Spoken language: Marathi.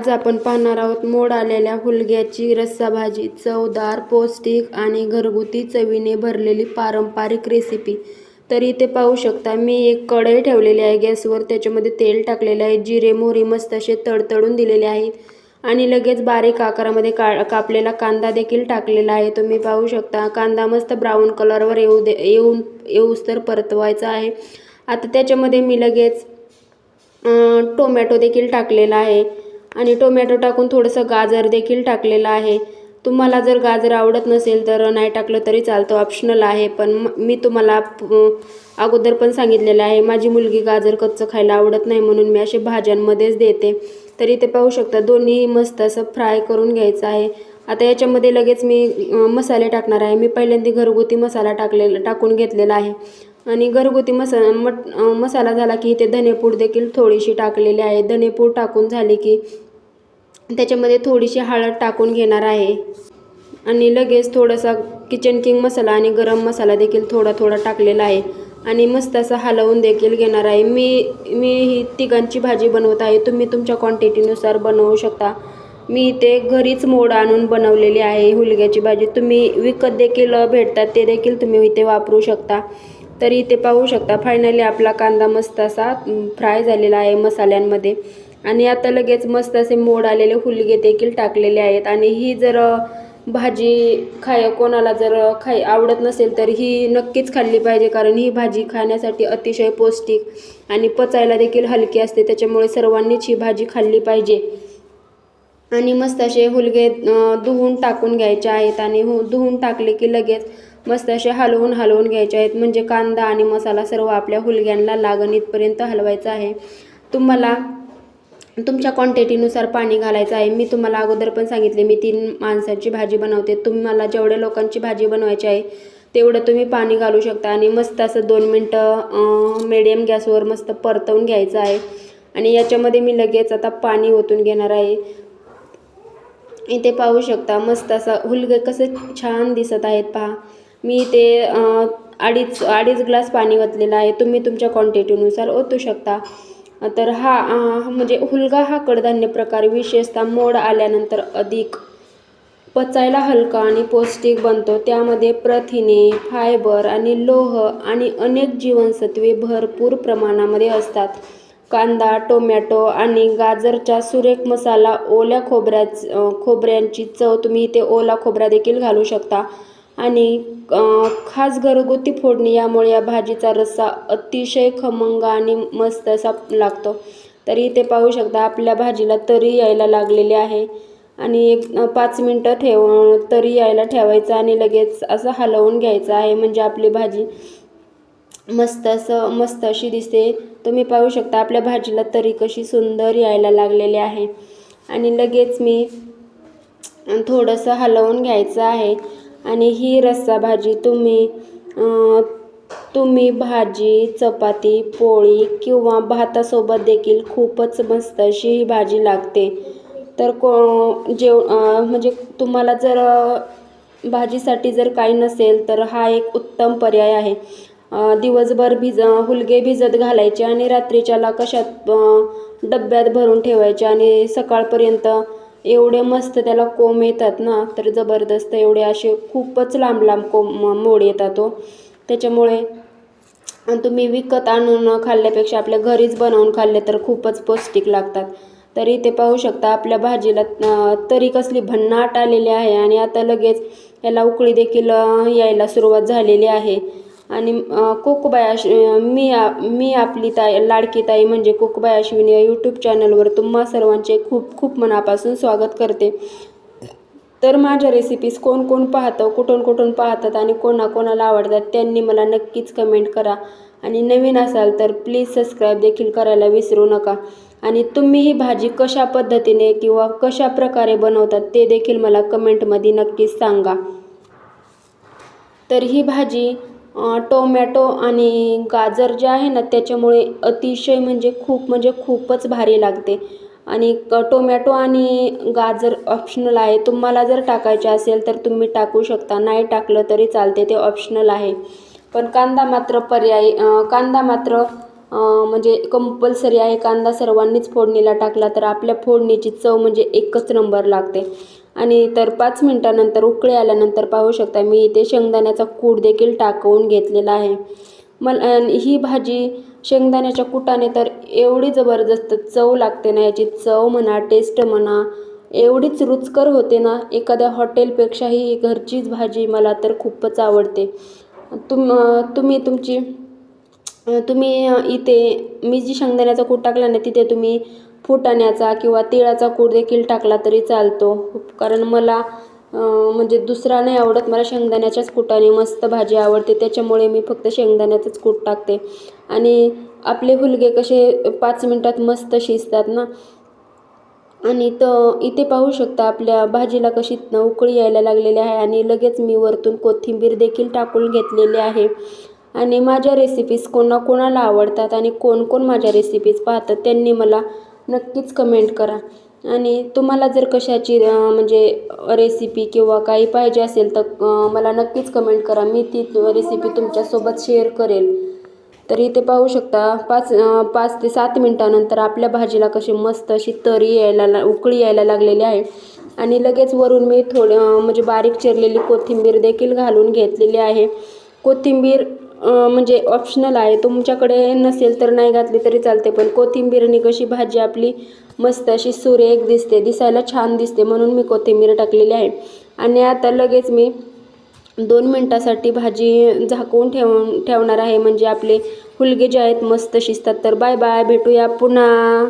आज आपण पाहणार आहोत मोड आलेल्या हुलग्याची रस्सा भाजी। चवदार, पौष्टिक आणि घरगुती चवीने भरलेली पारंपरिक रेसिपी। तर इथे पाहू शकता मी एक कढई ठेवलेली आहे गॅसवर, त्याच्यामध्ये तेल टाकलेले आहे, जिरे मोहरी मस्त असे तडतडून दिलेले आहेत आणि लगेच बारीक आकारामध्ये कापलेला कांदा देखील टाकलेला आहे। तुम्ही पाहू शकता कांदा मस्त ब्राऊन कलरवर येऊस्तर परतवायचा आहे। आता त्याच्यामध्ये मी लगेच टोमॅटो देखील टाकलेला आहे आणि टोमॅटो टाकून थोडंसं गाजर देखील टाकलेलं आहे। तुम्हाला जर गाजर आवडत नसेल तर नाही टाकलं तरी चालतं, ऑप्शनल आहे। पण मी तुम्हाला अगोदर पण सांगितलेलं आहे, माझी मुलगी गाजर कच्चं खायला आवडत नाही म्हणून मी असे भाज्यांमध्येच देते। तर इथे पाहू शकता दोन्ही मस्त असं फ्राय करून घ्यायचं आहे। आता याच्यामध्ये लगेच मी मसाले टाकणार आहे। मी पहिल्यांदा घरगुती मसाला टाकून घेतलेला आहे आणि घरगुती मसाला झाला की इथे धनेपूड देखील थोडीशी टाकलेली आहे। धनेपूड टाकून झाली की त्याच्यामध्ये थोडीशी हळद टाकून घेणार आहे आणि लगेच थोडासा किचन किंग मसाला आणि गरम मसाला देखील थोडा टाकलेला आहे आणि मस्त असं हलवून देखील घेणार आहे। मी ही तिघांची भाजी बनवत आहे, तुम्ही तुमच्या क्वांटिटीनुसार बनवू शकता। मी ते घरीच मोड आणून बनवलेली आहे हुलग्याची भाजी। तुम्ही विकत देखील भेटतात ते देखील तुम्ही इथे वापरू शकता। तर इथे पाहू शकता फायनली आपला कांदा मस्त असा फ्राय झालेला आहे मसाल्यांमध्ये आणि आता लगेच मस्त असे मोड आलेले हुलगे देखील टाकलेले आहेत। आणि ही जर भाजी कोणाला जर आवडत नसेल तर ही नक्कीच खाल्ली पाहिजे, कारण ही भाजी खाण्यासाठी अतिशय पौष्टिक आणि पचायला देखील हलकी असते, त्याच्यामुळे सर्वांनीच ही भाजी खाल्ली पाहिजे। आणि मस्त असे हुलगे धुवून टाकून घ्यायचे आहेत आणि धुवून टाकले की लगेच मस्त असे हलवून घ्यायचे आहेत, म्हणजे कांदा आणि मसाला सर्व आपल्या हुलग्यांना लागण इथपर्यंत हलवायचा आहे। तुम्हाला तुमच्या क्वांटिटीनुसार पाणी घालायचं आहे। मी तुम्हाला अगोदर पण सांगितले मी 3 माणसांची भाजी बनवते, तुम्हाला जेवढ्या लोकांची भाजी बनवायची आहे तेवढं तुम्ही पाणी घालू शकता आणि मस्त असं 2 मिनटं मीडियम गॅसवर मस्त परतवून घ्यायचं आहे। आणि याच्यामध्ये मी लगेच आता पाणी ओतून घेणार आहे। इथे पाहू शकता मस्त असं हुलगे कसं छान दिसत आहेत पहा। मी ते अडीच ग्लास पाणी ओतलेलं आहे, तुम्ही तुमच्या क्वांटिटीनुसार ओतू शकता। तर म्हणजे हुलगा हा कडधान्य प्रकार विशेषतः मोड आल्यानंतर अधिक पचायला हलका आणि पौष्टिक बनतो। त्यामध्ये प्रथिने, फायबर आणि लोह आणि अनेक जीवनसत्वे भरपूर प्रमाणामध्ये असतात। कांदा, टोमॅटो आणि गाजरचा सुरेख मसाला, ओल्या खोबऱ्यांची चव, तुम्ही इथे ओला खोबरा देखील घालू शकता आणि खास घरगुती फोडणी, यामुळे या भाजीचा रस्सा अतिशय खमंग आणि मस्त असा लागतो। तर इथे पाहू शकता आपल्या भाजीला तरी यायला लागलेली आहे आणि एक 5 मिनटं तरी यायला ठेवायचं आणि लगेच असं हलवून घ्यायचं आहे, म्हणजे आपली भाजी मस्त अशी दिसते। तुम्ही पाहू शकता आपल्या भाजीला तरी कशी सुंदर यायला लागलेली आहे आणि लगेच मी थोडंसं हलवून घ्यायचं आहे। आणि ही रस्सा भाजी तुम्ही भाजी, चपाती, पोळी किंवा भातासोबत देखील खूपच मस्त अशी ही भाजी लागते। तर म्हणजे तुम्हाला जर भाजीसाठी जर काही नसेल तर हा एक उत्तम पर्याय आहे। दिवसभर हुलगे भिजत घालायचे आणि रात्रीच्याला कशात डब्यात भरून ठेवायचे आणि सकाळपर्यंत एवढे मस्त त्याला कोंब येतात ना, तर जबरदस्त एवढे असे खूपच लांब मोड येतात त्याच्यामुळे तुम्ही विकत आणून खाल्ल्यापेक्षा आपल्या घरीच बनवून खाल्ले तर खूपच पौष्टिक लागतात। तर इथे पाहू शकता आपल्या भाजीला तरी कसली भन्नाट आलेली आहे आणि आता लगेच याला उकळी देखील यायला सुरुवात झालेली आहे। आणि मी आपली लाडकी ताई म्हणजे कुकबाई अश्विनी या यूट्यूब चॅनलवर तुम्हा सर्वांचे खूप मनापासून स्वागत करते। तर माझ्या रेसिपीज कोण पाहतं, कुठून पाहतात आणि कोणाला आवडतात त्यांनी मला नक्कीच कमेंट करा आणि नवीन असाल तर प्लीज सबस्क्राईब देखील करायला विसरू नका। आणि तुम्ही ही भाजी कशा पद्धतीने किंवा कशा प्रकारे बनवतात ते देखील मला कमेंटमध्ये नक्कीच सांगा। तर ही भाजी टोमॅटो आणि गाजर जे आहे ना त्याच्यामुळे अतिशय म्हणजे खूपच भारी लागते। आणि टोमॅटो आणि गाजर ऑप्शनल आहे, तुम्हाला जर टाकायचे असेल तर तुम्ही टाकू शकता, नाही टाकलं तरी चालते, ते ऑप्शनल आहे। पण कांदा मात्र म्हणजे कंपल्सरी आहे. कांदा सर्वांनीच फोडणीला टाकला तर आपल्या फोडणीची चव म्हणजे एकच नंबर लागते. आणि तर 5 मिनिटानंतर उकळी आल्यानंतर पाहू शकता मी इथे शेंगदाण्याचा कूट देखील टाकून घेतलेला आहे. मला ही भाजी शेंगदाण्याच्या कुटाने तर एवढी जबरदस्त चव लागते ना, याची चव म्हणा, टेस्ट म्हणा, एवढीच रुचकर होते ना, एखाद्या हॉटेलपेक्षाही घरचीच भाजी मला तर खूपच आवडते. तुम्ही तुमची तुम्ही इथे मी जी शेंगदाण्याचा कूट टाकला ना, तिथे तुम्ही फुटाण्याचा किंवा तिळाचा कूट देखील टाकला तरी चालतो. कारण मला म्हणजे दुसरा नाही आवडत, मला शेंगदाण्याच्याच कुटाने मस्त भाजी आवडते, त्याच्यामुळे मी फक्त शेंगदाण्याचंच कूट टाकते. आणि आपले हुलगे कसे 5 मिनिटात मस्त शिजतात ना. आणि इथे पाहू शकता आपल्या भाजीला कशी उकळी यायला लागलेली आहे आणि लगेच मी वरतून कोथिंबीर देखील टाकून घेतलेली आहे. आणि माझ्या रेसिपीज कोणाकोणाला आवडतात आणि कोण कोण माझ्या रेसिपीज पाहतात त्यांनी मला नक्कीच कमेंट करा. आणि तुम्हाला जर कशाची म्हणजे रेसिपी किंवा काही पाहिजे असेल तर मला नक्कीच कमेंट करा, मी ती रेसिपी तुमच्यासोबत शेअर करेल. तर इथे पाहू शकता 5 ते 7 मिनिटानंतर आपल्या भाजीला कशी मस्त अशी उकळी यायला लागलेली आहे. आणि लगेच वरून मी म्हणजे बारीक चिरलेली कोथिंबीर देखील घालून घेतलेली आहे. कोथिंबीर म्हणजे ऑप्शनल आहे, तुमच्याकडे नसेल तर नाही घातली तरी चालते, पण कोथिंबीरने कशी भाजी आपली मस्त अशी सुरेख दिसते, दिसायला छान दिसते, म्हणून मी कोथिंबीर टाकलेली आहे. आणि आता लगेच मी 2 मिनिटासाठी भाजी झाकून ठेवणार आहे, म्हणजे आपले हुलगे जे आहेत मस्त शिजतात. तर बाय बाय, भेटूया पुन्हा.